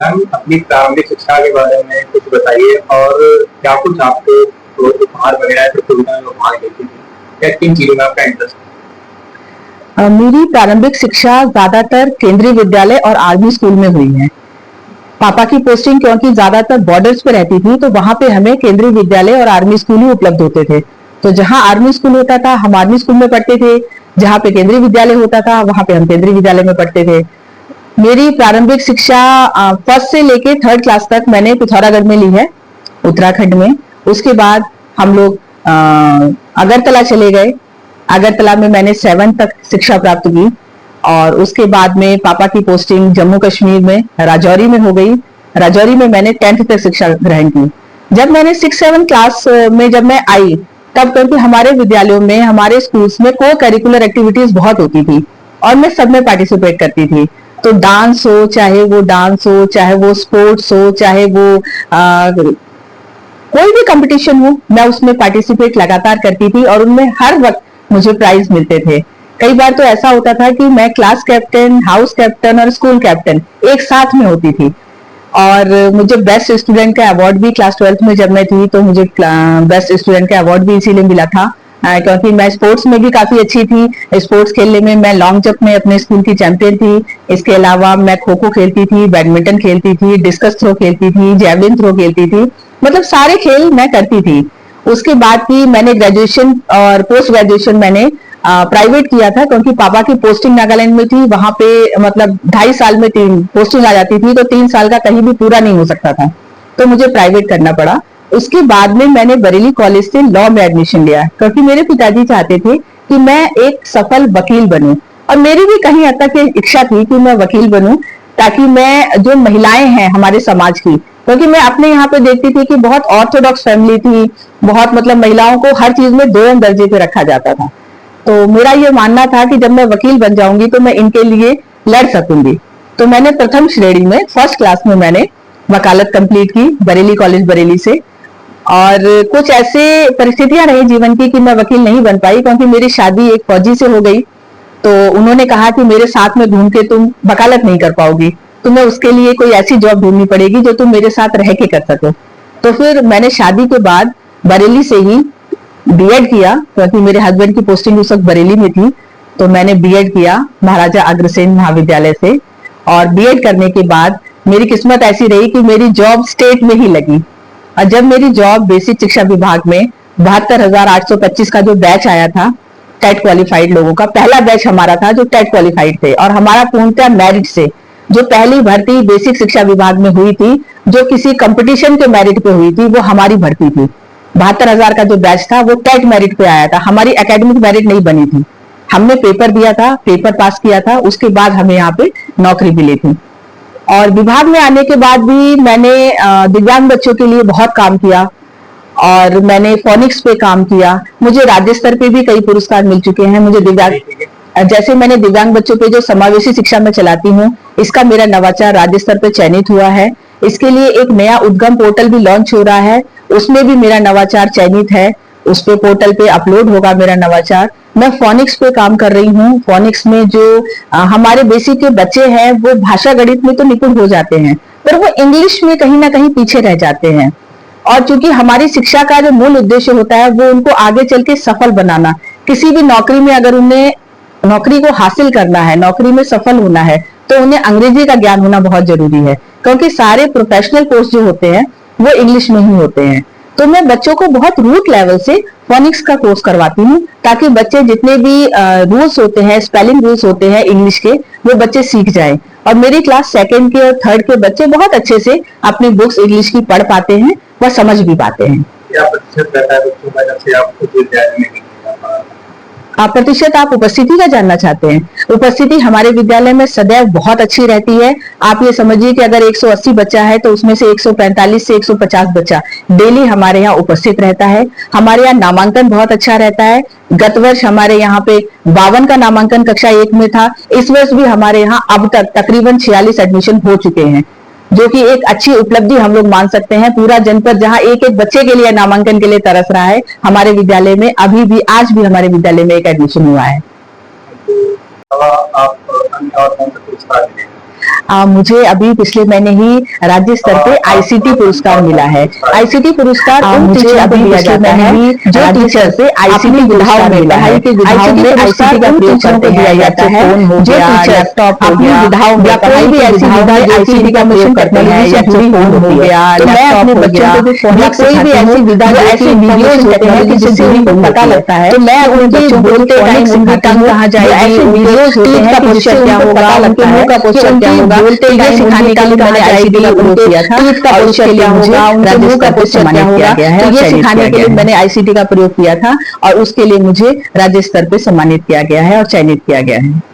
Ma'am अपनी प्रारंभिक शिक्षा के बारे में कुछ बताइए और क्या कुछ आपको जो उपहार वगैरह प्रतियोगिता में उपहार देती थी या किन चीजों में आपका इंटरेस्ट मेरी प्रारंभिक शिक्षा ज्यादातर केंद्रीय विद्यालय और आर्मी स्कूल में हुई है। पापा की पोस्टिंग क्योंकि ज्यादातर बॉर्डर्स पे रहती थी, तो वहां पे हमें केंद्रीय विद्यालय और आर्मी स्कूल ही उपलब्ध होते थे। तो जहां आर्मी स्कूल होता था हम आर्मी स्कूल में पढ़ते थे, जहां पे केंद्रीय विद्यालय होता था वहां पे हम केंद्रीय विद्यालय में पढ़ते थे। मेरी प्रारंभिक शिक्षा फर्स्ट से लेके थर्ड क्लास तक मैंने पिथौरागढ़ में ली है, उत्तराखंड में। उसके बाद हम लोग अगरतला चले गए। अगरतला में मैंने 7th तक शिक्षा प्राप्त की और उसके बाद में पापा की पोस्टिंग जम्मू कश्मीर में राजौरी में हो गई। राजौरी में मैंने 10th तक शिक्षा ग्रहण की। जब मैंने 6-7 क्लास में जब मैं आई, तब क्योंकि हमारे विद्यालयों में हमारे स्कूल्स में को करिकुलर एक्टिविटीज बहुत होती थी और मैं सब में पार्टिसिपेट करती थी। तो डांस हो, चाहे वो स्पोर्ट्स हो, चाहे वो कोई भी कंपटीशन हो, मैं उसमें पार्टिसिपेट लगातार करती थी और उनमें हर वक्त मुझे प्राइज मिलते थे। कई बार तो ऐसा होता था कि मैं क्लास कैप्टन, हाउस कैप्टन और स्कूल कैप्टन एक साथ में होती थी। और मुझे बेस्ट स्टूडेंट का अवार्ड भी क्लास 12th में जब मैं थी, तो मुझे बेस्ट स्टूडेंट का अवार्ड भी इसीलिए मिला था क्योंकि मैं स्पोर्ट्स में भी काफी अच्छी थी। स्पोर्ट्स खेलने में मैं लॉन्ग जंप में अपने स्कूल की चैंपियन थी। इसके अलावा मैं खो खो खेलती थी, बैडमिंटन खेलती थी, डिस्कस थ्रो खेलती थी, जेवलिन थ्रो खेलती थी। मतलब सारे खेल मैं करती थी। उसके बाद की मैंने ग्रेजुएशन और पोस्ट ग्रेजुएशन मैंने प्राइवेट किया था क्योंकि पापा की पोस्टिंग नागालैंड में थी। वहां पे मतलब 2.5 साल में 3 पोस्टिंग आ जाती थी, तो 3 साल का कहीं भी पूरा नहीं हो सकता था, तो मुझे प्राइवेट करना पड़ा। उसके बाद में मैंने बरेली कॉलेज से लॉ में एडमिशन लिया क्योंकि मेरे पिताजी चाहते थे कि मैं एक सफल वकील बनूं और मेरी भी कहीं हद तक इच्छा थी कि मैं वकील बनूं, ताकि मैं जो महिलाएं हैं हमारे समाज की, क्योंकि मैं अपने यहाँ पे देखती थी कि बहुत ऑर्थोडॉक्स फैमिली थी, बहुत मतलब महिलाओं को हर चीज में 2 दर्जे पे रखा जाता था। तो मेरा ये मानना था कि जब मैं वकील बन जाऊंगी तो मैं इनके लिए लड़ सकूंगी। तो मैंने प्रथम श्रेणी में फर्स्ट क्लास में मैंने वकालत कंप्लीट की बरेली कॉलेज बरेली से। और कुछ ऐसे परिस्थितियां रही जीवन की कि मैं वकील नहीं बन पाई क्योंकि मेरी शादी एक फौजी से हो गई। तो उन्होंने कहा कि मेरे साथ में घूम के तुम वकालत नहीं कर पाओगी, तुम्हें उसके लिए कोई ऐसी जॉब ढूंढनी पड़ेगी जो तुम मेरे साथ रह के कर सको। तो फिर मैंने शादी के बाद बरेली से ही बीएड किया क्योंकि मेरे हस्बैंड की पोस्टिंग उस वक्त बरेली में थी। तो मैंने बीएड किया महाराजा अग्रसेन महाविद्यालय से। और बीएड करने के बाद मेरी किस्मत ऐसी रही कि मेरी जॉब स्टेट में ही लगी। और जब मेरी जॉब बेसिक शिक्षा विभाग में 72,825 का जो बैच आया था, टेट क्वालिफाइड लोगों का पहला बैच हमारा था जो टेट क्वालिफाइड थे, और हमारा पूर्णतः मेरिट से जो पहली भर्ती बेसिक शिक्षा विभाग में हुई थी, जो किसी कंपटीशन के मेरिट पे हुई थी, वो हमारी भर्ती थी। 72,000 का जो बैच था वो टेट मेरिट पे आया था, हमारी एकेडमिक मेरिट नहीं बनी थी। हमने पेपर दिया था, पेपर पास किया था, उसके बाद हमें यहाँ पे नौकरी मिली थी। और विभाग में आने के बाद भी मैंने दिव्यांग बच्चों के लिए बहुत काम किया और मैंने फोनिक्स पे काम किया। मुझे राज्य स्तर पे भी कई पुरस्कार मिल चुके हैं। मुझे दिव्यांग, जैसे मैंने दिव्यांग बच्चों पे जो समावेशी शिक्षा में चलाती हूँ, इसका मेरा नवाचार राज्य स्तर पे चयनित हुआ है। इसके लिए एक नया उद्गम पोर्टल भी लॉन्च हो रहा है, उसमें भी मेरा नवाचार चयनित है। उस पे पोर्टल पे अपलोड होगा मेरा नवाचार। मैं फोनिक्स पे काम कर रही हूँ। फोनिक्स में जो हमारे बेसिक के बच्चे हैं वो भाषा गणित में तो निपुण हो जाते हैं, पर वो इंग्लिश में कहीं ना कहीं पीछे रह जाते हैं। और चूंकि हमारी शिक्षा का जो मूल उद्देश्य होता है वो उनको आगे चल के सफल बनाना, किसी भी नौकरी में अगर उन्हें नौकरी को हासिल करना है, नौकरी में सफल होना है, तो उन्हें अंग्रेजी का ज्ञान होना बहुत जरूरी है क्योंकि सारे प्रोफेशनल कोर्स जो होते हैं वो इंग्लिश में ही होते हैं। तो मैं बच्चों को बहुत रूट लेवल से फोनिक्स का कोर्स करवाती हूँ ताकि बच्चे जितने भी रूल्स होते हैं, स्पेलिंग रूल्स होते हैं इंग्लिश के, वो बच्चे सीख जाएं। और मेरी क्लास 2nd के और 3rd के बच्चे बहुत अच्छे से अपनी बुक्स इंग्लिश की पढ़ पाते हैं, वह समझ भी पाते हैं। क्या प्रतिशत रहता है बच्चों का जब से आप खुद विद्यालय में प्रतिशत आप उपस्थिति का जानना चाहते हैं? उपस्थिति हमारे विद्यालय में सदैव बहुत अच्छी रहती है। आप ये समझिए कि अगर 180 बच्चा है तो उसमें से 145 से 150 बच्चा डेली हमारे यहाँ उपस्थित रहता है। हमारे यहाँ नामांकन बहुत अच्छा रहता है। गत वर्ष हमारे यहाँ पे 52 का नामांकन कक्षा 1 में था। इस वर्ष भी हमारे यहाँ अब तक तकरीबन 46 एडमिशन हो चुके हैं, जो कि एक अच्छी उपलब्धि हम लोग मान सकते हैं। पूरा जनपद जहां एक एक बच्चे के लिए नामांकन के लिए तरस रहा है, हमारे विद्यालय में अभी भी आज भी हमारे विद्यालय में एक एडमिशन हुआ है। आप अन्य और कौन सा पुरस्कार मिले? मुझे अभी पिछले महीने ही राज्य स्तर पे आईसीटी पुरस्कार मिला है। आईसीटी पुरस्कार मुझे अभी दिया जाता है जो टीचर से आईसीटी विधाओं में पढ़ाई के विधाओं में आईसीटी का प्रयोग करते दिया जाता है। जो टीचर लैपटॉप अपनी विधाओं में कोई भी ऐसी विधा आईसीटी का प्रयोग करते हैं या फोन हो गया, तो मैं अपने बच्चों को भी फोन कोई भी ऐसी विधा ऐसे वीडियोज होते हैं कि जिससे उनको पता लगता है, तो मैं अपने बच्चों को बोलते टाइम उनकी टंग कहाँ जाएगी, ऐसे वीडियोज होते हैं कि जिससे क्या होगा, उनके मुंह का पोस्चर क्या होगा, बोलते ये सिखाने के लिए मैंने आईसीटी का प्रयोग किया था। टीथ का पोस्चर क्या होगा, उनके मुंह का पोस्चर क्या होगा, तो ये सिखाने के लिए मैंने आईसीटी का प्रयोग किया था और उसके लिए मुझे राज्य स्तर पे सम्मानित किया गया है और चयनित किया गया है।